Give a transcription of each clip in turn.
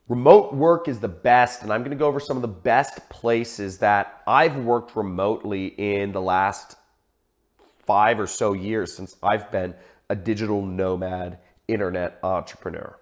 Remote work is the best, and I'm going to go over some of the best places that I've worked remotely in the last 5 or so years since I've been a digital nomad internet entrepreneur.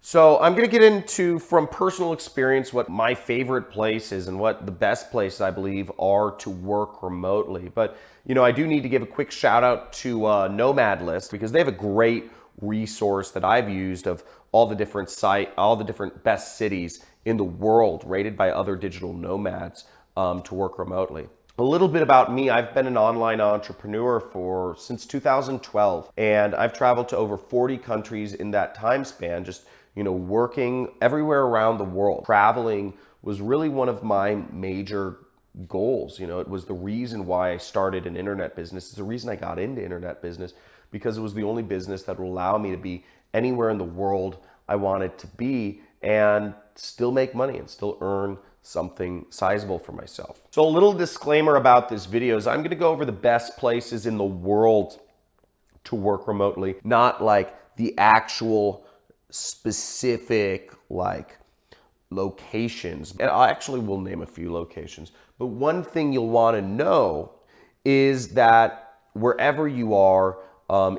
So I'm going to get into, from personal experience, what my favorite places and what the best places I believe are to work remotely. But, I do need to give a quick shout out to Nomad List, because they have a great resource that I've used of all the different best cities in the world rated by other digital nomads to work remotely. A little bit about me. I've been an online entrepreneur since 2012, and I've traveled to over 40 countries in that time span, just working everywhere around the world. Traveling was really one of my major goals. It was the reason why I started an internet business. It's the reason I got into internet business, because it was the only business that would allow me to be anywhere in the world I wanted to be and still make money and still earn something sizable for myself. So a little disclaimer about this video is I'm going to go over the best places in the world to work remotely, not like the actual specific locations. And I actually will name a few locations. But one thing you'll want to know is that wherever you are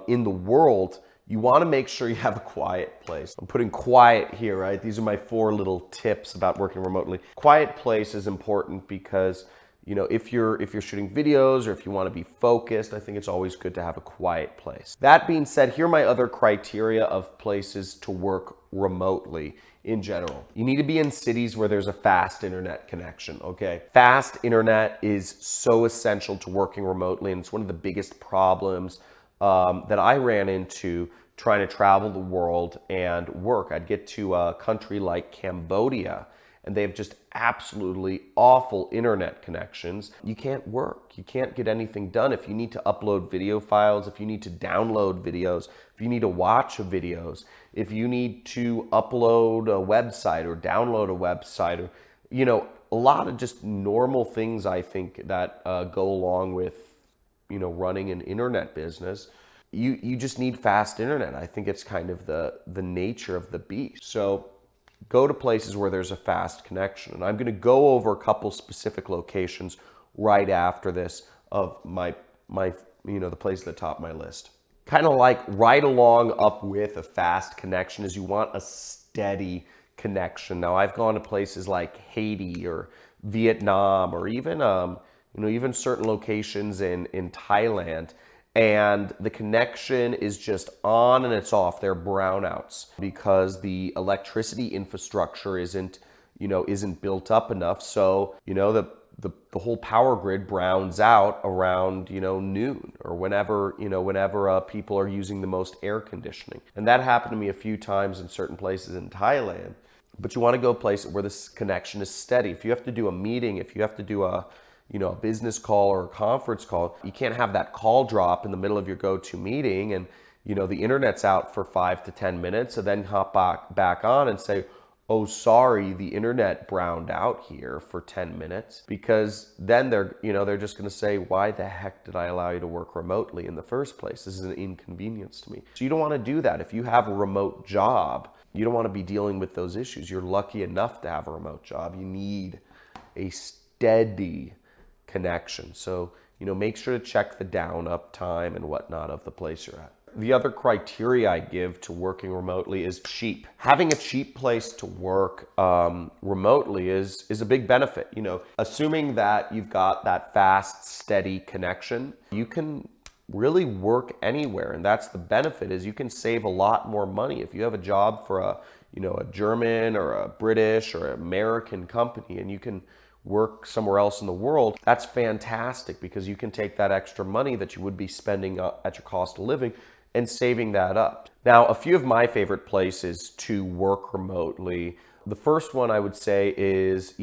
in the world, you want to make sure you have a quiet place. I'm putting quiet here, right? These are my 4 little tips about working remotely. Quiet place is important because if you're shooting videos or if you want to be focused, I think it's always good to have a quiet place. That being said, here are my other criteria of places to work remotely in general. You need to be in cities where there's a fast internet connection, okay? Fast internet is so essential to working remotely, and it's one of the biggest problems that I ran into trying to travel the world and work. I'd get to a country like Cambodia, and they have just absolutely awful internet connections. You can't work. You can't get anything done. If you need to upload video files, if you need to download videos, if you need to watch videos, if you need to upload a website or download a website, or, a lot of just normal things, I think, that go along with, running an internet business. You just need fast internet. I think it's kind of the nature of the beast. So go to places where there's a fast connection. And I'm going to go over a couple specific locations right after this of my the place at the top of my list. Kind of like right along up with a fast connection is you want a steady connection. Now I've gone to places like Haiti or Vietnam or even certain locations in Thailand, and the connection is just on and it's off. They're brownouts because the electricity infrastructure isn't built up enough. So, the whole power grid browns out around, noon or whenever people are using the most air conditioning. And that happened to me a few times in certain places in Thailand. But you want to go places where this connection is steady. If you have to do a meeting, if you have to do a business call or a conference call, you can't have that call drop in the middle of your go-to meeting and, the internet's out for 5 to 10 minutes, and then hop back on and say, oh, sorry, the internet browned out here for 10 minutes, because then they're just going to say, why the heck did I allow you to work remotely in the first place? This is an inconvenience to me. So you don't want to do that. If you have a remote job, you don't want to be dealing with those issues. You're lucky enough to have a remote job. You need a steady connection. So, make sure to check the down up time and whatnot of the place you're at. The other criteria I give to working remotely is cheap. Having a cheap place to work remotely is a big benefit. Assuming that you've got that fast, steady connection, you can really work anywhere. And that's the benefit, is you can save a lot more money. If you have a job for a German or a British or American company and you can work somewhere else in the world, that's fantastic, because you can take that extra money that you would be spending at your cost of living and saving that up. Now, a few of my favorite places to work remotely. The first one I would say is,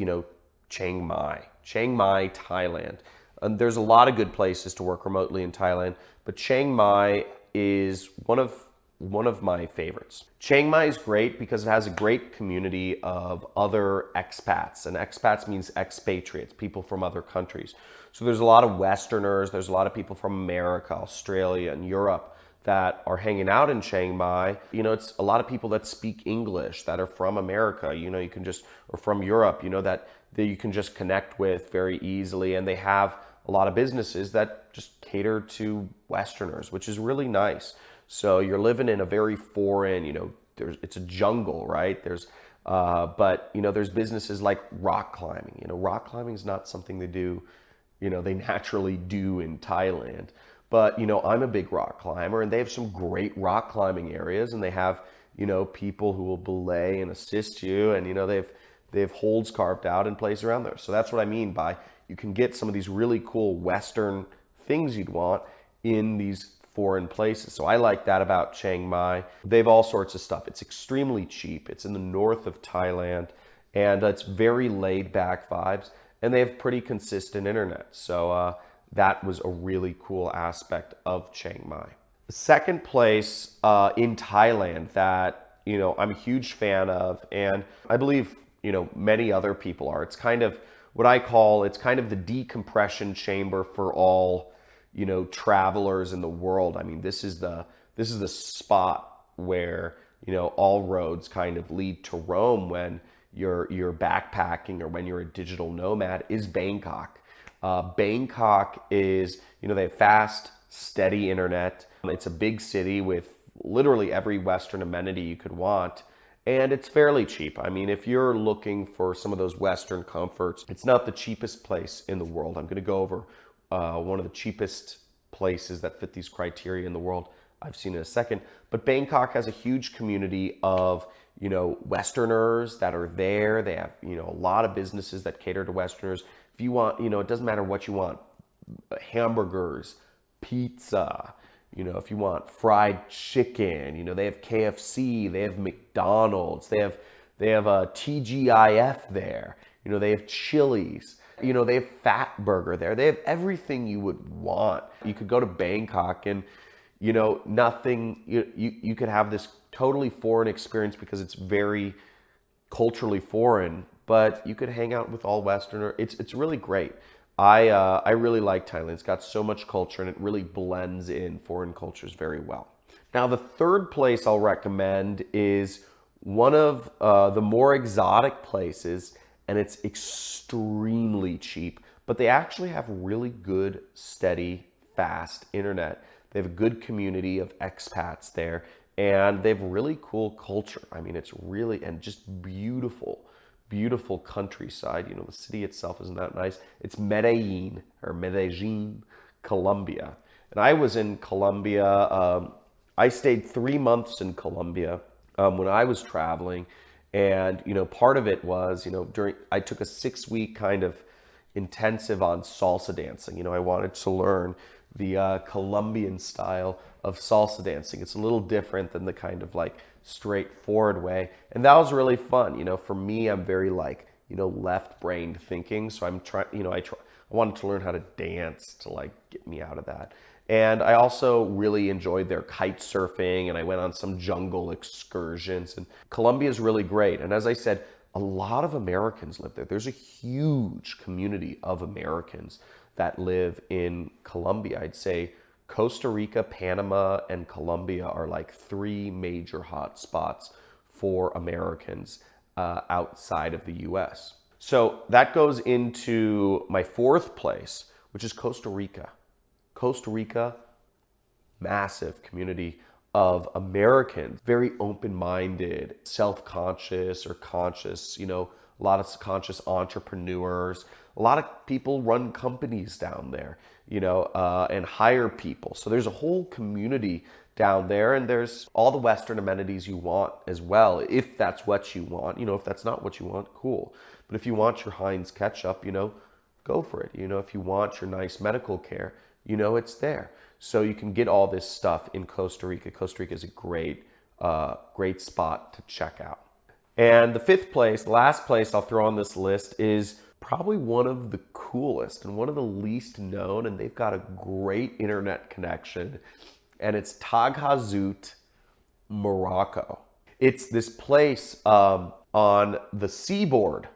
Chiang Mai, Thailand. And there's a lot of good places to work remotely in Thailand, but Chiang Mai is one of one of my favorites. Chiang Mai is great because it has a great community of other expats, and expats means expatriates, people from other countries. So there's a lot of Westerners, there's a lot of people from America, Australia, and Europe that are hanging out in Chiang Mai. You know, it's a lot of people that speak English that are from America, you know, you can just, or from Europe, you know, that you can just connect with very easily. And they have a lot of businesses that just cater to Westerners, which is really nice. So you're living in a very foreign, you know, it's a jungle, right? But you know, there's businesses like rock climbing. You know, rock climbing is not something they do, you know, they naturally do in Thailand. But, you know, I'm a big rock climber, and they have some great rock climbing areas, and they have, you know, people who will belay and assist you, and, you know, they have holds carved out in place around there. So that's what I mean by you can get some of these really cool Western things you'd want in these foreign places. So I like that about Chiang Mai. They have all sorts of stuff. It's extremely cheap. It's in the north of Thailand, and it's very laid back vibes, and they have pretty consistent internet. So that was a really cool aspect of Chiang Mai. The second place in Thailand that, you know, I'm a huge fan of, and I believe, you know, many other people are. It's kind of what I call, it's kind of the decompression chamber for all, you know, travelers in the world. I mean, this is the spot where, you know, all roads kind of lead to Rome when you're backpacking or when you're a digital nomad, is Bangkok. Bangkok is, you know, they have fast, steady internet. It's a big city with literally every Western amenity you could want. And it's fairly cheap. I mean, if you're looking for some of those Western comforts, it's not the cheapest place in the world. I'm going to go over one of the cheapest places that fit these criteria in the world I've seen in a second. But Bangkok has a huge community of, you know, Westerners that are there. They have, you know, a lot of businesses that cater to Westerners. If you want, you know, it doesn't matter what you want, hamburgers, pizza, you know, if you want fried chicken, you know, they have KFC, they have McDonald's, they have a TGIF there, you know, they have Chili's, you know, they have Fat Burger there. They have everything you would want. You could go to Bangkok and, you know, nothing, you could have this totally foreign experience because it's very culturally foreign, but you could hang out with all Westerner. It's really great. I really like Thailand. It's got so much culture, and it really blends in foreign cultures very well. Now, the third place I'll recommend is one of the more exotic places, and it's extremely cheap, but they actually have really good, steady, fast internet. They have a good community of expats there, and they have really cool culture. I mean, it's really, and just beautiful countryside. You know, the city itself isn't that nice. It's Medellin, Colombia. And I was in Colombia. I stayed 3 months in Colombia when I was traveling. And, you know, part of it was, you know, I took a 6-week kind of intensive on salsa dancing. You know, I wanted to learn the Colombian style of salsa dancing. It's a little different than the kind of like straightforward way, and that was really fun. You know, for me, I'm very like, you know, left-brained thinking, so I'm trying, you know, I wanted to learn how to dance to like get me out of that. And I also really enjoyed their kite surfing, and I went on some jungle excursions, and Colombia is really great. And as I said, a lot of Americans live there. There's a huge community of Americans that live in Colombia. I'd say Costa Rica, Panama, and Colombia are like 3 major hot spots for Americans outside of the US. So that goes into my 4th place, which is Costa Rica. Costa Rica, massive community of Americans, very open-minded, self-conscious or conscious, you know, a lot of conscious entrepreneurs. A lot of people run companies down there, you know, and hire people. So there's a whole community down there, and there's all the Western amenities you want as well, if that's what you want. You know, if that's not what you want, cool. But if you want your Heinz ketchup, you know, go for it. You know, if you want your nice medical care, you know, it's there. So you can get all this stuff in Costa Rica. Costa Rica is a great spot to check out. And the 5th place, the last place I'll throw on this list, is probably one of the coolest and one of the least known, and they've got a great internet connection, and it's Tag Hazut Morocco. It's this place on the seaboard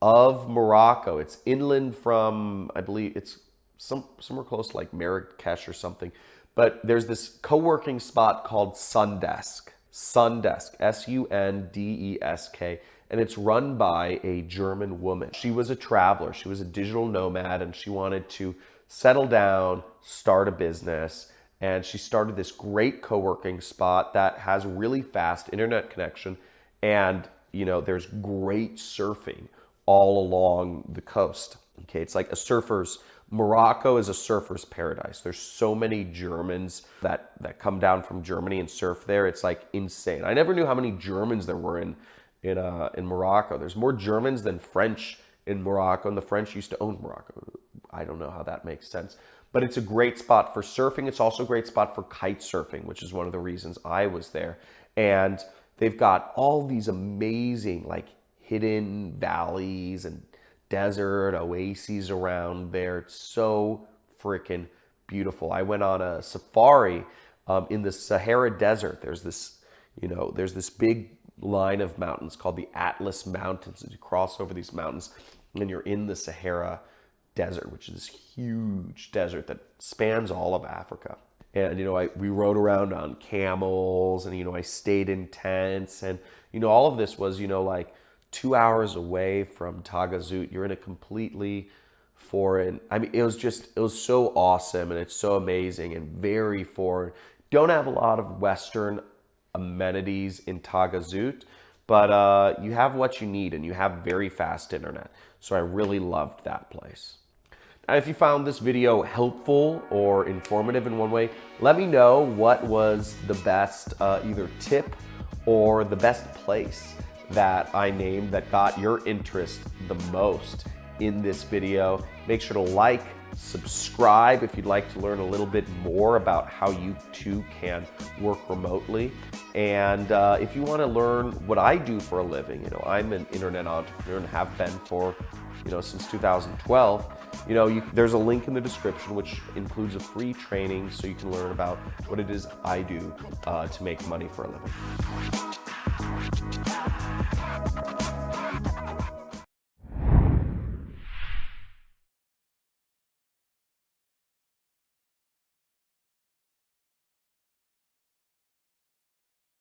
of Morocco. It's inland from, I believe it's somewhere close to like Marrakesh or something. But there's this co-working spot called Sundesk. Sundesk, Sundesk, and it's run by a German woman. She was a traveler, she was a digital nomad, and she wanted to settle down, start a business, and she started this great co-working spot that has really fast internet connection, and you know, there's great surfing all along the coast. Okay, it's like a surfer's, Morocco is a surfer's paradise. There's so many Germans that come down from Germany and surf there. It's like insane. I never knew how many Germans there were in Morocco. There's more Germans than French in Morocco, and the French used to own Morocco. I don't know how that makes sense. But it's a great spot for surfing. It's also a great spot for kite surfing, which is one of the reasons I was there. And they've got all these amazing like hidden valleys and desert oases around there. It's so freaking beautiful. I went on a safari in the Sahara Desert. There's this, you know, there's this big line of mountains called the Atlas Mountains. You cross over these mountains and you're in the Sahara Desert, which is this huge desert that spans all of Africa. And, you know, we rode around on camels, and, you know, I stayed in tents, and, you know, all of this was, you know, like 2 hours away from Tagazout. You're in a completely foreign, I mean, it was so awesome, and it's so amazing and very foreign. Don't have a lot of Western amenities in Tagazout, but you have what you need, and you have very fast internet. So I really loved that place. Now, if you found this video helpful or informative in one way, let me know what was the best either tip or the best place that I named that got your interest the most in this video. Make sure to like, subscribe if you'd like to learn a little bit more about how you too can work remotely. And if you want to learn what I do for a living, you know, I'm an internet entrepreneur and have been for, you know, since 2012. You know, there's a link in the description which includes a free training so you can learn about what it is I do to make money for a living.